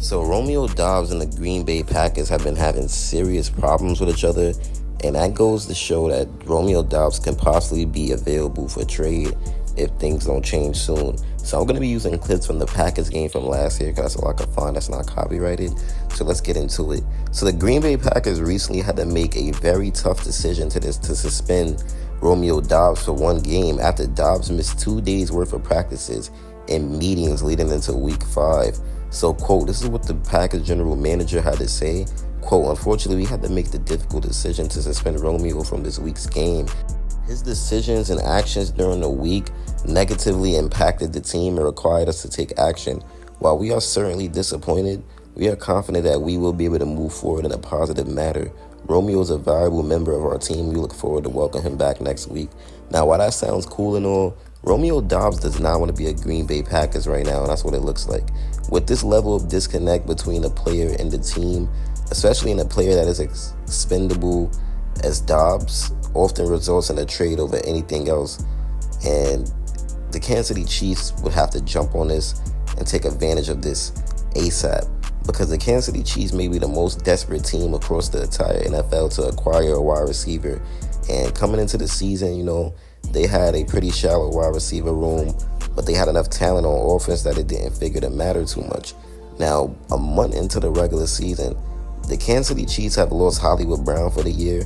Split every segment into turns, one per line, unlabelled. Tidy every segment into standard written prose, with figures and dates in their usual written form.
So Romeo Doubs and the Green Bay Packers have been having serious problems with each other, and that goes to show that Romeo Doubs can possibly be available for trade if things don't change soon. So I'm going to be using clips from the Packers game from last year because that's all I could find that's not copyrighted. So let's get into it. So the Green Bay Packers recently had to make a very tough decision to suspend Romeo Doubs for one game after Doubs missed 2 days worth of practices and meetings leading into week 5. So, quote, this is what the Packers general manager had to say. Quote, unfortunately, we had to make the difficult decision to suspend Romeo from this week's game. His decisions and actions during the week negatively impacted the team and required us to take action. While we are certainly disappointed, we are confident that we will be able to move forward in a positive manner. Romeo is a valuable member of our team. We look forward to welcome him back next week. Now, while that sounds cool and all, Romeo Doubs does not want to be a Green Bay Packers right now, and that's what it looks like. With this level of disconnect between the player and the team, especially in a player that is expendable as Doubs, often results in a trade over anything else. And the Kansas City Chiefs would have to jump on this and take advantage of this ASAP, because the Kansas City Chiefs may be the most desperate team across the entire NFL to acquire a wide receiver. And coming into the season, they had a pretty shallow wide receiver room, but they had enough talent on offense that it didn't figure to matter too much. Now, a month into the regular season, the Kansas City Chiefs have lost Hollywood Brown for the year,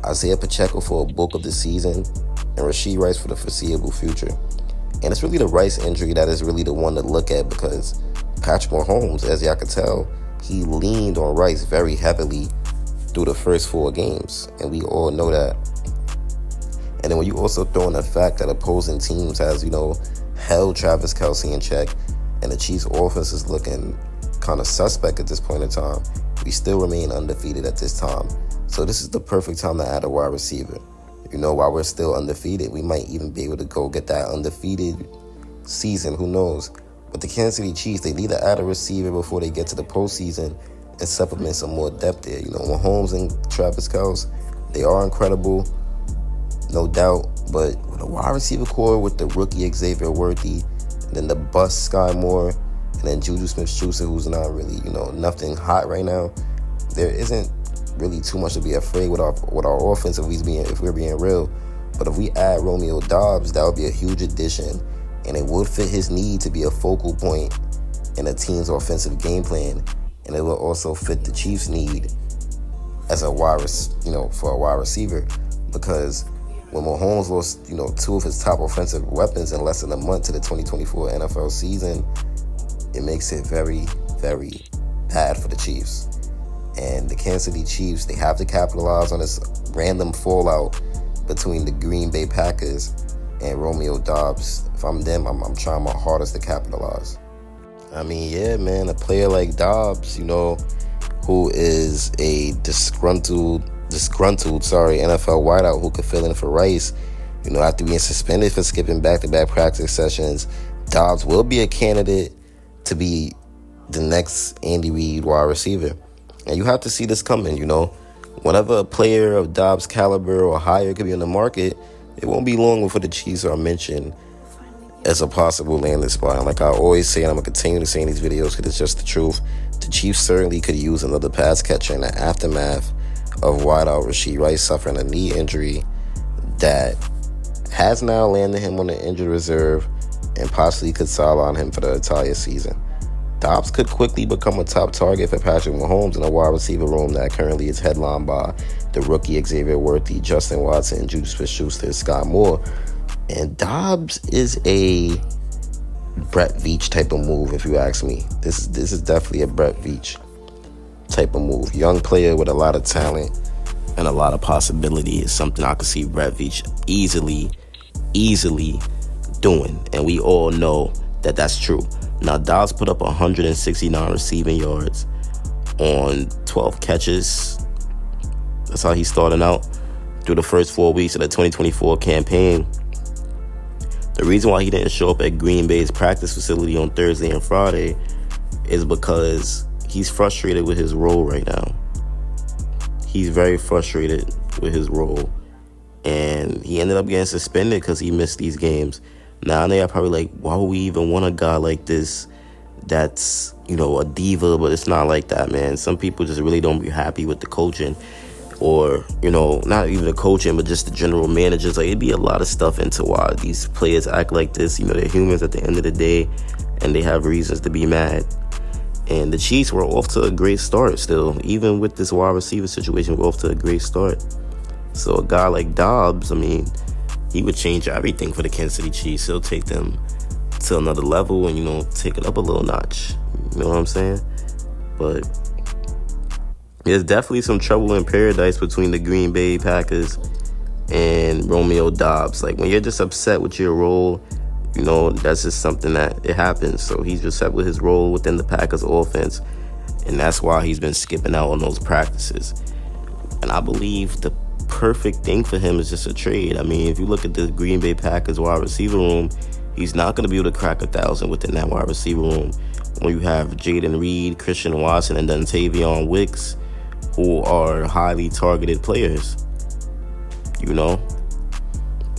Isaiah Pacheco for a bulk of the season, and Rashee Rice for the foreseeable future. And it's really the Rice injury that is really the one to look at, because Patrick Mahomes, as y'all can tell, he leaned on Rice very heavily through the first 4 games, and we all know that. And then when you also throw in the fact that opposing teams has, held Travis Kelce in check, and the Chiefs' offense is looking kind of suspect at this point in time, we still remain undefeated at this time. So this is the perfect time to add a wide receiver. While we're still undefeated, we might even be able to go get that undefeated season. Who knows? But the Kansas City Chiefs, they need to add a receiver before they get to the postseason and supplement some more depth there. Mahomes and Travis Kelce, they are incredible, no doubt. But with a wide receiver core with the rookie Xavier Worthy, and then the bust Sky Moore, and then Juju Smith-Schuster, who's not really, nothing hot right now, there isn't really too much to be afraid with our offense if we're being real. But if we add Romeo Doubs, that would be a huge addition, and it would fit his need to be a focal point in a team's offensive game plan, and it will also fit the Chiefs' need as a for a wide receiver, because when Mahomes lost, 2 of his top offensive weapons in less than a month to the 2024 NFL season, it makes it very, very bad for the Chiefs. And the Kansas City Chiefs, they have to capitalize on this random fallout between the Green Bay Packers and Romeo Doubs. If I'm them, I'm trying my hardest to capitalize. I mean, yeah, man, a player like Doubs, who is a disgruntled NFL wideout who could fill in for Rice, after being suspended for skipping back-to-back practice sessions, Doubs will be a candidate to be the next Andy Reid wide receiver. And you have to see this coming, Whenever a player of Doubs' caliber or higher could be on the market, it won't be long before the Chiefs are mentioned as a possible landing spot. And like I always say, and I'm going to continue to say in these videos because it's just the truth, the Chiefs certainly could use another pass catcher in the aftermath of wideout Rashee Rice suffering a knee injury that has now landed him on the injured reserve and possibly could sideline him for the entire season. Doubs could quickly become a top target for Patrick Mahomes in a wide receiver room that currently is headlined by the rookie Xavier Worthy, Justin Watson, Juju Smith-Schuster, Scott Moore. And Doubs is a Brett Veach type of move, if you ask me. This is definitely a Brett Veach type of move. Young player with a lot of talent and a lot of possibility is something I could see Brett Veach easily doing. And we all know that that's true. Now, Doubs put up 169 receiving yards on 12 catches. That's how he's starting out through the first 4 weeks of the 2024 campaign. The reason why he didn't show up at Green Bay's practice facility on Thursday and Friday is because he's frustrated with his role right now. He's very frustrated with his role. And he ended up getting suspended because he missed these games. Now they are probably like, why would we even want a guy like this that's, a diva, but it's not like that, man. Some people just really don't be happy with the coaching, or, not even the coaching, but just the general managers. Like, it'd be a lot of stuff into why these players act like this. They're humans at the end of the day, and they have reasons to be mad. And the Chiefs were off to a great start still. Even with this wide receiver situation, we're off to a great start. So a guy like Doubs, he would change everything for the Kansas City Chiefs. He'll take them to another level and, take it up a little notch. You know what I'm saying? But there's definitely some trouble in paradise between the Green Bay Packers and Romeo Doubs. Like, when you're just upset with your role, that's just something that it happens. So he's just upset with his role within the Packers offense, and that's why he's been skipping out on those practices. And I believe the perfect thing for him is just a trade. If you look at the Green Bay Packers wide receiver room, he's not going to be able to crack 1,000 within that wide receiver room. When you have Jaden Reed, Christian Watson, and then Tavion Wicks, who are highly targeted players.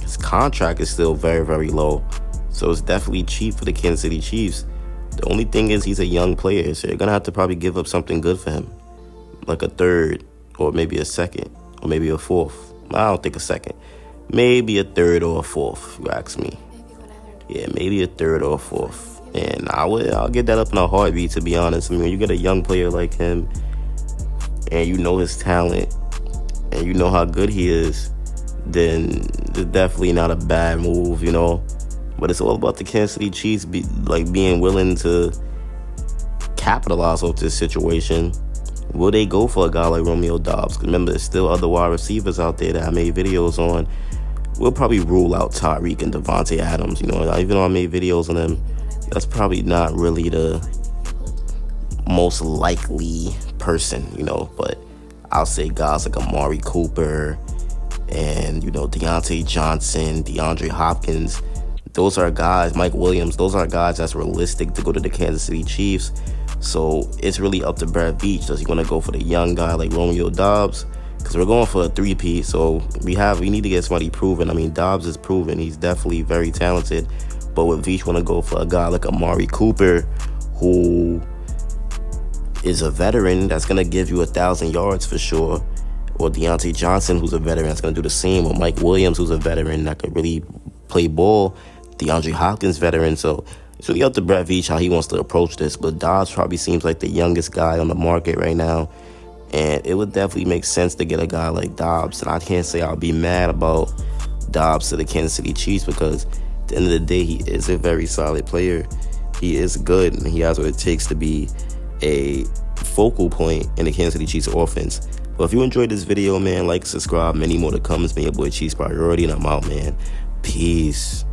His contract is still very, very low. So it's definitely cheap for the Kansas City Chiefs. The only thing is he's a young player, so you're going to have to probably give up something good for him. Like a third, or maybe a second, or maybe a fourth. I don't think a second. Maybe a third or a fourth, if you ask me. Yeah, maybe a third or a fourth. And I'll get that up in a heartbeat, to be honest. When you get a young player like him, and his talent, and how good he is, then it's definitely not a bad move, But it's all about the Kansas City Chiefs being willing to capitalize off this situation. Will they go for a guy like Romeo Doubs? Because remember, there's still other wide receivers out there that I made videos on. We'll probably rule out Tyreek and Devontae Adams. Even though I made videos on them, that's probably not really the most likely person, But I'll say guys like Amari Cooper and, Deontay Johnson, DeAndre Hopkins. Those are guys, Mike Williams, those are guys that's realistic to go to the Kansas City Chiefs. So it's really up to Brad Veach. Does he want to go for the young guy like Romeo Doubs? Because we're going for a 3-peat, so we need to get somebody proven. Doubs is proven. He's definitely very talented. But would Veach want to go for a guy like Amari Cooper, who is a veteran that's going to give you 1,000 yards for sure? Or Deontay Johnson, who's a veteran, that's going to do the same? Or Mike Williams, who's a veteran that could really play ball? DeAndre Hopkins, veteran. So it's really up to Brett Veach how he wants to approach this. But Doubs probably seems like the youngest guy on the market right now. And it would definitely make sense to get a guy like Doubs. And I can't say I'll be mad about Doubs to the Kansas City Chiefs, because at the end of the day, he is a very solid player. He is good, and he has what it takes to be a focal point in the Kansas City Chiefs offense. But if you enjoyed this video, man, like, subscribe. Many more to come. It's been your boy Chiefs Priority, and I'm out, man. Peace.